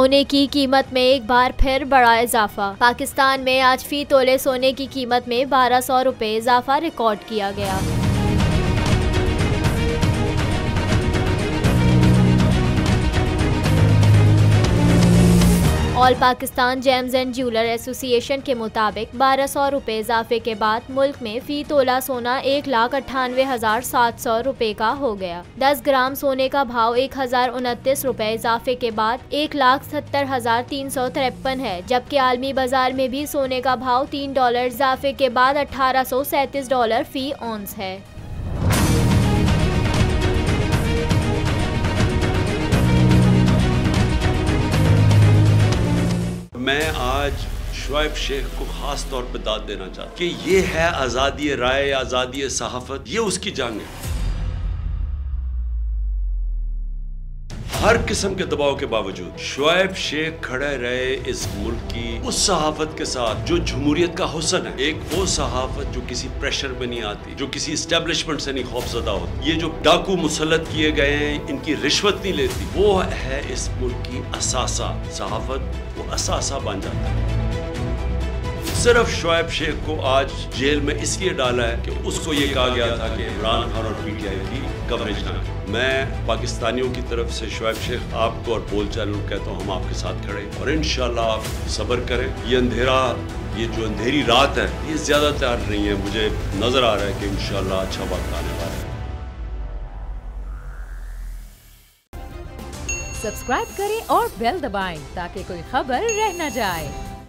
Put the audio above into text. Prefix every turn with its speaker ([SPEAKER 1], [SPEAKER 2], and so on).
[SPEAKER 1] सोने की कीमत में एक बार फिर बड़ा इजाफा। पाकिस्तान में आज फी तोले सोने की कीमत में 1200 रुपये इजाफा रिकॉर्ड किया गया। All Pakistan James and jeweller association के मुताबिक 1200 रुपये इजाफे के बाद मुल्क में फी तोला सोना 1,98,700 रुपये का हो गया। 10 ग्राम सोने का भाव 1029 रुपये इजाफे के बाद 1,70,353 है, जबकि आलमी बाजार में भी सोने का भाव $3 इजाफे के बाद $1837 फी औंस है।
[SPEAKER 2] मैं आज शुएब शेख को खास तौर पर दाद देना चाहता हूँ कि ये है आज़ादी राय, आज़ादी सहाफ़त, ये उसकी जंग है। हर किस्म के दबाव के बावजूद शुएब शेख खड़े रहे इस मुल्क की उस सहाफत के साथ जो जमहूरियत का हुस्न है। एक वो सहाफत जो किसी प्रेशर में नहीं आती, जो किसी एस्टेब्लिशमेंट से नहीं खौफजदा होती। ये जो डाकू मुसल्लत किए गए हैं, इनकी रिश्वत नहीं लेती, वो है इस मुल्क की असासा। सहाफत वो असासा बन जाता है। सिर्फ शुएब शेख को आज जेल में इसलिए डाला है कि उसको ये कहा गया था कि इमरान खान और पीटीआई की कवरेज ना करें। मैं पाकिस्तानियों की तरफ से शुएब शेख आपको और बोल चालू कहता हूँ, हम आपके साथ खड़े हैं और इंशाल्लाह आप सब्र करें। ये अंधेरा, ये जो अंधेरी रात है, ये ज्यादा तैयार नहीं है। मुझे नजर आ रहा है कि इंशाल्लाह अच्छा वक्त आने वाला है।
[SPEAKER 3] सब्सक्राइब करें और बेल दबाएं ताकि कोई खबर रह न जाए।